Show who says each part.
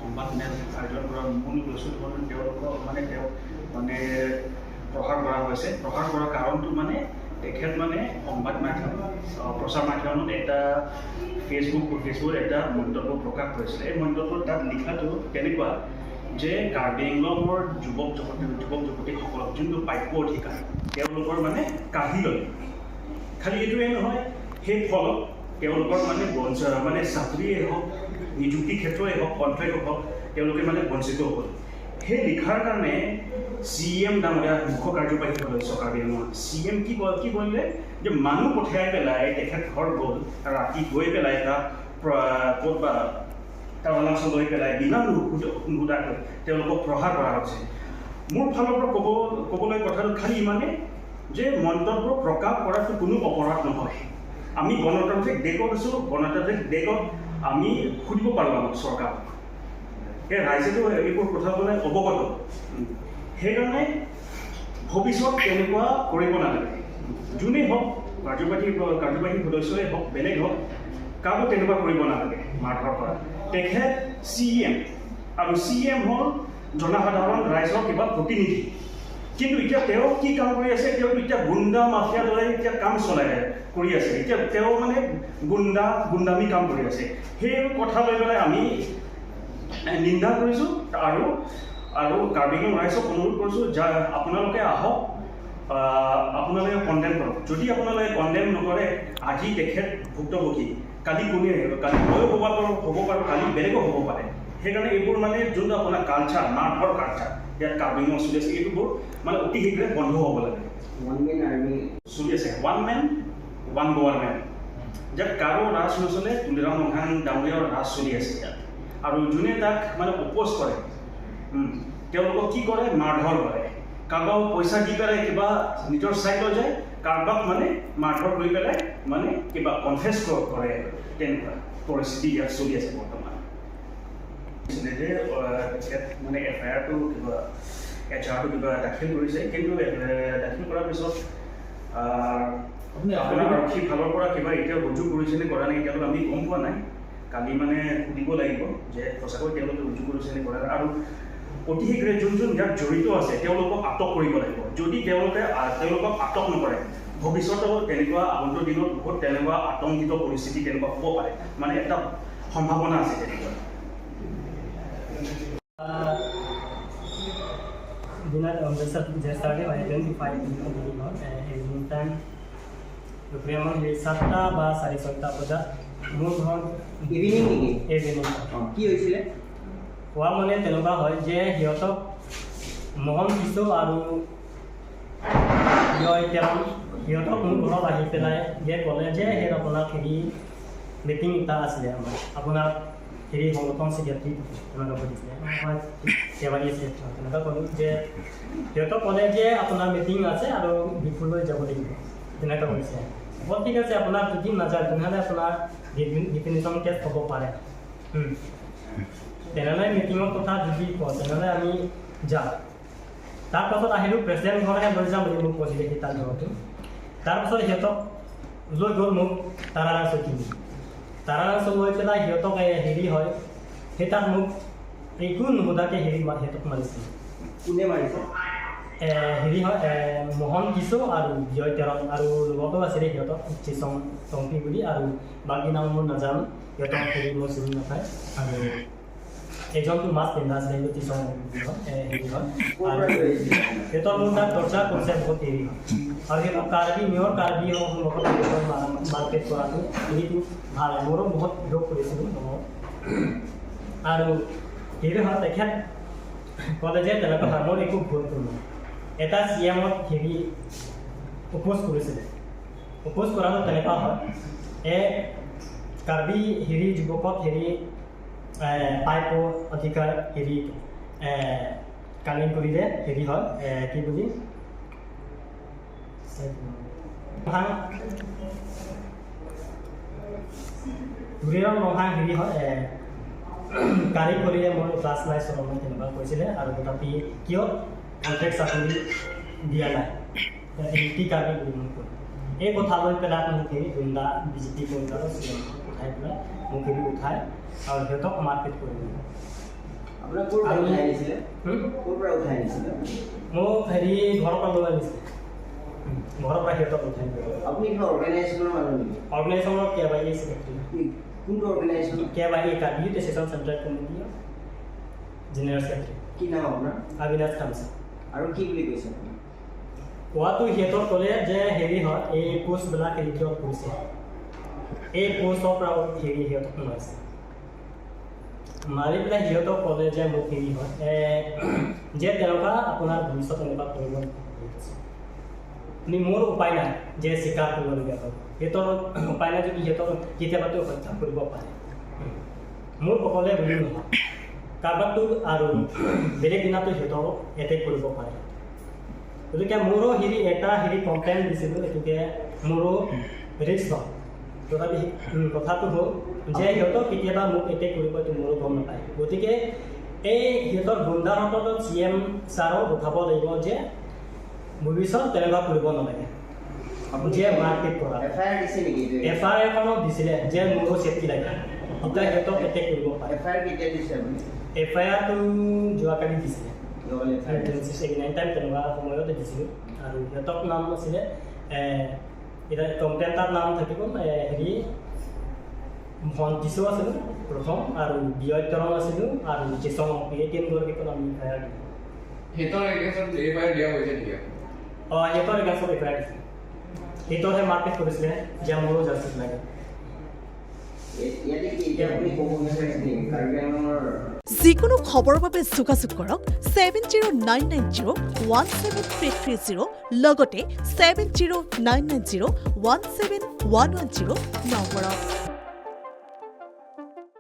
Speaker 1: সংবাদ মেল আয়োজন কৰাৰ মূল উদ্দেশ্য হ'ল তেওঁলোকক মানে প্ৰসাৰ কৰা হৈছে। প্ৰসাৰ কৰাৰ কাৰণটো মানে তেখেত মানে সংবাদ মাধ্যম প্ৰচাৰ মাধ্যমত এটা ফেচবুকত এটা মন্তব্য প্ৰকাশ কৰিছিলে। এই মন্তব্যত তাত লিখাটো তেনেকুৱা যে কাৰ্বি আংলঙৰ যুৱক যুৱতীসকলক যোনটো প্ৰাপ্য অধিকাৰ তেওঁলোকৰ মানে কাঢ়ি ল'লে। খালি এইটোৱে নহয়, সেই ফলত তেওঁলোকৰ মানে চাকৰিয়ে হওক, নিযুক্তি ক্ষেত্ৰই হওক, কণ্ট্ৰেক্ট হওক, তেওঁলোকে মানে বঞ্চিত হ'ল। সেই লিখাৰ কাৰণে CM ডাঙৰীয়া মুখ্য কাৰ্যবাহী সদস্য কাৰ্বি আংলঙৰ CM কি কৰিলে যে মানুহ পঠিয়াই পেলাই তেখেত ঘৰ গ'ল, ৰাতি গৈ পেলাই তাত ক'ত বা তালাচ লৈ পেলাই বিনা নুসুধাকৈ তেওঁলোকক প্ৰহাৰ কৰা হৈছে। মোৰ ফালৰ পৰা ক'বলৈ কথাটো খালি ইমানে যে মন্তব্য প্ৰকাশ কৰাটো কোনো অপৰাধ নহয়। আমি গণতান্ত্ৰিক দেশত আছোঁ, গণতান্ত্ৰিক দেশত আমি সুধিব পাৰোঁ আমাক চৰকাৰক। এই ৰাইজেতো এইবোৰ কথা মানে অৱগত। সেইকাৰণে ভৱিষ্যত তেনেকুৱা কৰিব নালাগে। যোনেই হওক, কাৰ্যবাহী সদস্যই হওক, বেলেগ হওক, কাকো তেনেকুৱা কৰিব নালাগে মাৰধৰ কৰা। তেখেত CM আৰু CM হ'ল জনসাধাৰণ ৰাইজৰ কিবা প্ৰতিনিধি। কিন্তু এতিয়া তেওঁ কি কাম কৰি আছে? তেওঁ এতিয়া গুণ্ডা মাফিয়াৰ দৰে এতিয়া কাম কৰি আছে। এতিয়া তেওঁ মানে গুণ্ডামি কাম কৰি আছে। সেই কথা লৈ পেলাই আমি নিন্দা কৰিছোঁ আৰু কাৰ্বি আংলং ৰাইজক অনুৰোধ কৰিছোঁ যে আপোনালোকে আহক, আপোনালোকে কণ্ডেম কৰক। যদি আপোনালোকে কণ্ডেম নকৰে, আজি তেখেত ভুক্তভোগী, কালি কোনে আহিব, কালি ময়ো হ'ব পাৰোঁ, কালি বেলেগো হ'ব পাৰে। সেইকাৰণে এইবোৰ মানে যোনটো আপোনাৰ কালচাৰ, মাৰধৰ কালচাৰ ইয়াত কাৰ্বি আংলং চলি আছে, এইবোৰ মানে অতি শীঘ্ৰে বন্ধ হ'ব লাগে।
Speaker 2: ওৱান মেন আৰ্মি
Speaker 1: চলি আছে, ওৱান মেন ওৱান গভৰ্ণমেণ্ট। ইয়াত কাৰো ৰাজ নচলে, তুলিৰাম মহান ডাঙৰীয়াৰ ৰাজ চলি আছে ইয়াত। আৰু যোনে তাক মানে অপ'জ কৰে, তেওঁলোকক কি কৰে? মাৰধৰ কৰে। কাৰোবাক পইচা দি পেলাই কিবা নিজৰ ছাইড লৈ যায়, কাৰোবাক মানে মাৰধৰ কৰি পেলাই মানে কিবা কনফেছ কৰে। তেনেকুৱা পৰিস্থিতি ইয়াত চলি আছে বৰ্তমান। যে মানে FIR-টো কিবা HR-টো কিবা দাখিল কৰিছে, কিন্তু দাখিল কৰাৰ পিছত আপোনাৰ আৰক্ষী ফালৰ পৰা কিবা এতিয়া ৰুজু কৰিছে নে কৰা নাই এতিয়ালৈকে আমি গম পোৱা নাই। কালি মানে সুধিব লাগিব যে সঁচাকৈ তেওঁলোকে ৰুজু কৰিছে নে কৰা নাই। আৰু অতি শীঘ্ৰে যোন ইয়াত জড়িত আছে তেওঁলোকক আটক কৰিব লাগিব। যদি তেওঁলোকক আটক নকৰে, ভৱিষ্যতেও তেনেকুৱা আগন্তুক দিনত বহুত তেনেকুৱা আতংকিত পৰিস্থিতি তেনেকুৱা হ'ব পাৰে, মানে এটা সম্ভাৱনা আছে তেনেকুৱা।
Speaker 3: Yesterday I identified in time প্ৰেমৰ 7টা বা 6:30 বজাত মোৰ ঘৰত ইভিনিং
Speaker 2: কি হৈছিলে?
Speaker 3: কোৱা মানে তেনেকুৱা হয় যে সিহঁতক মোহন কিশো আৰু সিহঁতক মোৰ ঘৰত আহি পেলাই যে ক'লে যে সেই আপোনাক মিটিং এটা আছিলে আপোনাক সংগঠন ছেক্ৰেটাৰী তেনেকুৱা কৰিছিলে। দেৱালী আছে তেনেকুৱা ক'লোঁ যে সিহঁতক ক'লে যে আপোনাৰ মিটিং আছে আৰু বিপুললৈ যাব লাগিব তেনেকুৱা কৰিছে। ঠিক আছে, আপোনাৰ যদি নাযায় তেনেহ'লে আপোনাৰ ডিফিনিশ্যন কেছ হ'ব পাৰে। তেনেহ'লে মিটিঙৰ কথা যদি কওঁ তেনেহ'লে আমি যাম। তাৰপাছত আহিলোঁ, প্ৰেচিডেণ্ট ঘৰহে লৈ যাম বুলি মোক কৈছিলে সি তাৰ ঘৰটো। তাৰপাছত সিহঁতক লৈ গ'ল মোক তাৰানাচত লৈ পেলাই সিহঁতক হয় সেই তাত মোক একো নুসুধাকৈ সিহঁতক মাৰিছিল।
Speaker 2: কোনে মাৰিছে?
Speaker 3: হয় মোহন কিশো আৰু বিজয় তেৰণ আৰু লগতো আছিলে সিহঁতক চংপি বুলি, আৰু বাকী নাম মোৰ নাজানো, সিহঁতক মই চিনি নাপায়। আৰু এজনটো মাছ পিন্ধা আছিলে সেইটো টিচং হয়। আৰু সিহঁতৰ মোৰ তাত চৰ্চা কৰিছে বহুত হয়। আৰু সিহঁতক নিয়ৰ কাৰ্বি লগত মাৰ্কেট কৰাটো সেইটো ভাল, মোৰো বহুত যোগ কৰিছিলোঁ মনত। আৰু হয় তেখেত ক'লে যে তেনেকুৱা হয়, মোৰ একো ভুল নহয়। এটা CM-ত অপ'জ কৰিছিলে। অপ'জ কৰাটো তেনেকুৱা হয়, কাৰ্বি যুৱকত পাইপ অধিকাৰ কালীন কৰিলে হয় কি বুলি দুৰেৰণ নহাং হয় গাড়ী কৰিলে মোৰ ক্লাছ নাই চলমান তেনেকুৱা কৈছিলে। আৰু তথাপি কিয় কণ্ট্ৰেক্ট চাকৰি দিয়া নাই কি কাৰ্বি বুলি মোক ক'লে। এই কথা লৈ পেলাই মোক গুণ্ডা BJP গুণ্ডা উঠাই পেলাই মোক উঠাই আৰু সিহঁতক মাৰপিট কৰিলে।
Speaker 2: আপোনাক ক'ৰ পৰা
Speaker 3: আৰু-
Speaker 2: উঠাই আনিছিলে
Speaker 3: হুম?
Speaker 2: ক'ৰ পৰা উঠাই আনিছিলে
Speaker 3: মোক হেৰি ঘৰৰ পৰা লৈ আনিছিলে ঘৰৰ পৰা সিহঁতক উঠাই নিয়ে
Speaker 2: আপুনি কিবা অৰ্গেনাইজেশ্যনৰ মানুহ নেকি
Speaker 3: অৰ্গেনাইজেশ্যনৰ KYA ছেক্ৰেটাৰী
Speaker 2: কোনটো অৰ্গেনাইজেশ্যন
Speaker 3: KYA কাৰ্বিউট association central committee general secretary
Speaker 2: কি নাম আপোনাৰ
Speaker 3: অবিনাশ খামছা
Speaker 2: আৰু কি বুলি কৈছে আপুনি
Speaker 3: কোৱাটো সিহঁতক ক'লে যে হেৰি হয় এই পোষ্টবিলাক হেৰি কিয় কৰিছে এই পোষ্টৰ পৰা হেৰি সিহঁতক সোমাইছে মাৰি পেলাই সিহঁতক ক'লে যে মোক হেৰি হয় যে তেনেকুৱা আপোনাৰ ভৱিষ্যত এনেকুৱা কৰিব মোৰ উপায় নাই যে স্বীকাৰ কৰিবলগীয়া হয় সিহঁতৰ উপায় নাই যদি সিহঁতক কেতিয়াবাতো হত্যা কৰিব পাৰে মোৰ অকলে বুলি নহয় কাৰোবাৰটো আৰু বেলেগ দিনাতো সিহঁতক এটেক কৰিব পাৰে গতিকে মোৰো হেৰি এটা হেৰি কমপ্লেইন দিছিলোঁ গতিকে মোৰো ৰিস্ক হয় তথাপি কথাটো হ'ল যে সিহঁতক কেতিয়াবা মোক এটেক কৰিব এইটো মোৰো গম নাপায় গতিকে এই সিহঁতৰ গুণ্ডাহঁতৰ CM ছাৰক উঠাব লাগিব যে ভৱিষ্যত তেনেকুৱা কৰিব নালাগে যে মাৰপিট কৰা
Speaker 2: FIR দিছে নেকি
Speaker 3: FIR এখনো দিছিলে যে মোৰো ছেফটি লাগে এতিয়া সিহঁতক এটেক কৰিব পাৰে
Speaker 2: FIR কেতিয়া দিছে আপুনি
Speaker 3: FIRটো যোৱাকালি দিছিলে
Speaker 2: যোৱাকালি FIR দিছে।
Speaker 3: 79 টাইম তেনেকুৱা সময়তে দিছিলোঁ আৰু সিহঁতৰ নাম আছিলে এতিয়া কমপ্লেইণ্টাৰ নাম থাকিব হেৰি ভণ্টিছো আছিলোঁ প্ৰথম আৰু বিয়তৰণ আছিলোঁ আৰু জিচং এই তিনিগৰাকীকত আমি FIR দিলোঁ
Speaker 4: সিহঁতৰ এগেইনষ্টত FIR দিয়া হৈছে নেকি
Speaker 3: সিহঁতৰ এগেইনষ্টত FIR দিছিলোঁ সিহঁতৰহে মাৰপিট কৰিছিলে যে মোৰো জাষ্টিচ লাগে
Speaker 2: ইয়াতে কি এতিয়া আপুনি ক'ব বিচাৰিছে নেকি কাৰ্বি আংলঙৰ
Speaker 5: যিকোনো খবৰৰ বাবে যোগাযোগ কৰক 7099017330 লগতে 7099017110 নম্বৰত।